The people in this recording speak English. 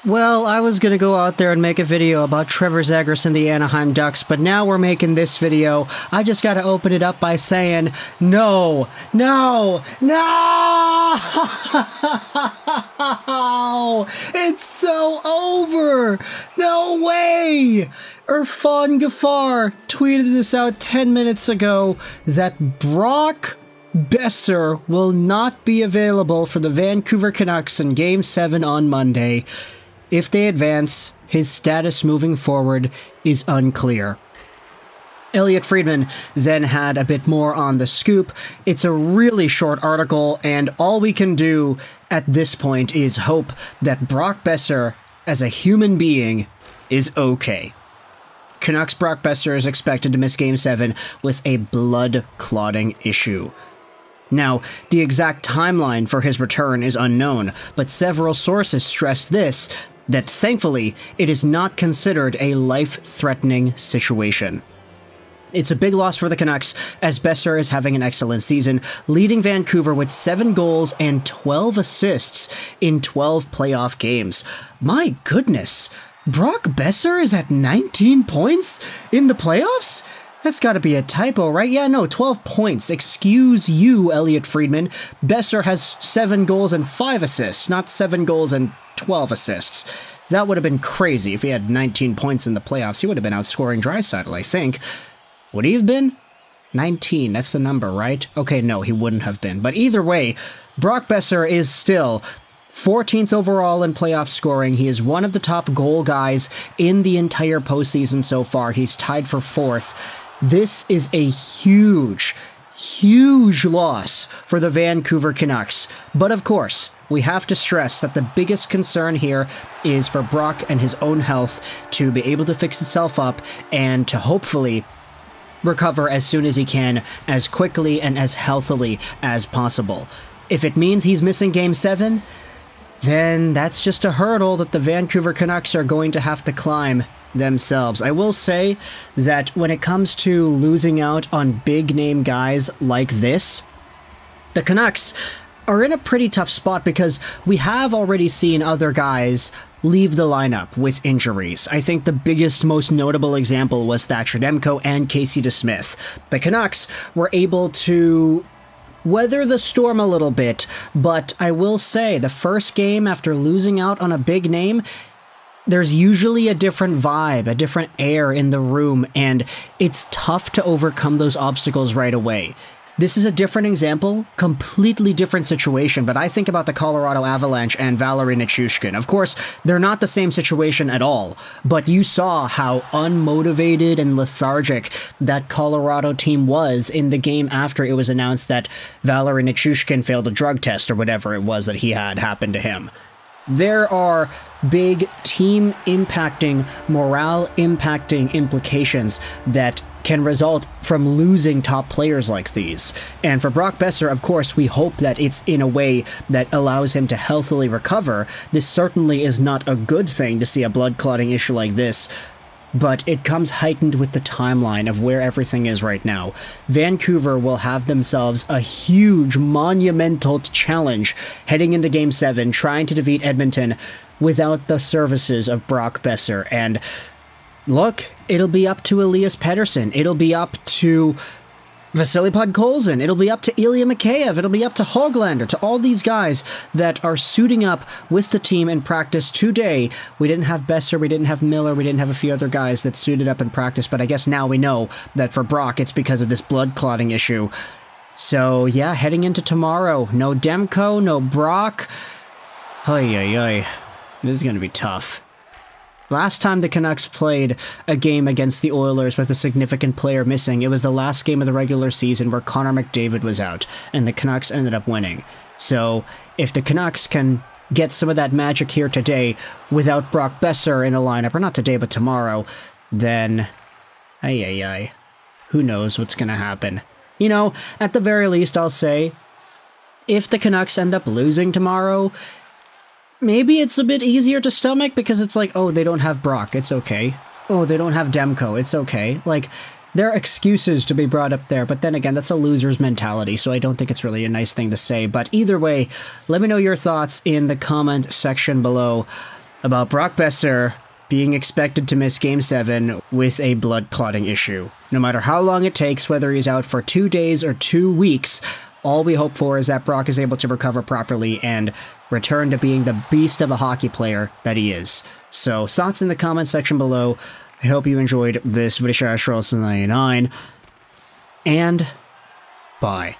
Well, I was gonna go out there and make a video about Trevor Zegras and the Anaheim Ducks, but now we're making this video. I just gotta open it up by saying, no, no, no! It's so over! No way! Irfan Ghaffar tweeted this out 10 minutes ago that Brock Boeser will not be available for the Vancouver Canucks in Game 7 on Monday. If they advance, his status moving forward is unclear. Elliotte Friedman then had a bit more on the scoop. It's a really short article, and all we can do at this point is hope that Brock Boeser, as a human being, is okay. Canucks Brock Boeser is expected to miss Game 7 with a blood-clotting issue. Now, the exact timeline for his return is unknown, but several sources stress this, that thankfully, it is not considered a life-threatening situation. It's a big loss for the Canucks, as Boeser is having an excellent season, leading Vancouver with 7 goals and 12 assists in 12 playoff games. My goodness, Brock Boeser is at 19 points in the playoffs? That's gotta be a typo, right? Yeah, no, 12 points. Excuse you, Elliotte Friedman. Boeser has 7 goals and 5 assists, not 7 goals and 12 assists. That would have been crazy if he had 19 points in the playoffs. He would have been outscoring Draisaitl, I think. Would he have been? 19, that's the number, right? Okay, no, he wouldn't have been. But either way, Brock Boeser is still 14th overall in playoff scoring. He is one of the top goal guys in the entire postseason so far. He's tied for 4th. This is a huge, huge loss for the Vancouver Canucks. But of course, we have to stress that the biggest concern here is for Brock and his own health to be able to fix itself up and to hopefully recover as soon as he can, as quickly and as healthily as possible. If it means he's missing Game 7, then that's just a hurdle that the Vancouver Canucks are going to have to climb themselves. I will say that when it comes to losing out on big-name guys like this, the Canucks are in a pretty tough spot because we have already seen other guys leave the lineup with injuries. I think the biggest, most notable example was Thatcher Demko and Casey DeSmith. The Canucks were able to weather the storm a little bit, but I will say the first game after losing out on a big name, there's usually a different vibe, a different air in the room, and it's tough to overcome those obstacles right away. This is a different example, completely different situation, but I think about the Colorado Avalanche and Valeri Nichushkin. Of course, they're not the same situation at all, but you saw how unmotivated and lethargic that Colorado team was in the game after it was announced that Valeri Nichushkin failed a drug test or whatever it was that he had happen to him. There are big team-impacting, morale-impacting implications that can result from losing top players like these. And for Brock Boeser, of course, we hope that it's in a way that allows him to healthily recover. This certainly is not a good thing to see a blood clotting issue like this, but it comes heightened with the timeline of where everything is right now. Vancouver will have themselves a huge, monumental challenge heading into Game 7, trying to defeat Edmonton without the services of Brock Boeser. And look, it'll be up to Elias Pettersson. It'll be up to Vasily Podkolzin. It'll be up to Ilya Mikheyev. It'll be up to Höglander, to all these guys that are suiting up with the team in practice today. We didn't have Boeser, we didn't have Miller, we didn't have a few other guys that suited up in practice, but I guess now we know that for Brock, it's because of this blood clotting issue. So yeah, heading into tomorrow, no Demko, no Brock. Oy, oy, oy. This is going to be tough. Last time the Canucks played a game against the Oilers with a significant player missing, it was the last game of the regular season where Connor McDavid was out, and the Canucks ended up winning. So, if the Canucks can get some of that magic here today without Brock Boeser in a lineup, or not today, but tomorrow, then, who knows what's going to happen. You know, at the very least, I'll say, if the Canucks end up losing tomorrow, maybe it's a bit easier to stomach because it's like, oh, they don't have Brock, it's okay. Oh, they don't have Demko, it's okay. Like, there are excuses to be brought up there, but then again, that's a loser's mentality, so I don't think it's really a nice thing to say. But either way, let me know your thoughts in the comment section below. about Brock Boeser being expected to miss Game 7 with a blood clotting issue. No matter how long it takes, whether he's out for 2 days or 2 weeks, all we hope for is that Brock is able to recover properly and return to being the beast of a hockey player that he is. So, thoughts in the comment section below. I hope you enjoyed this video, 99, and bye.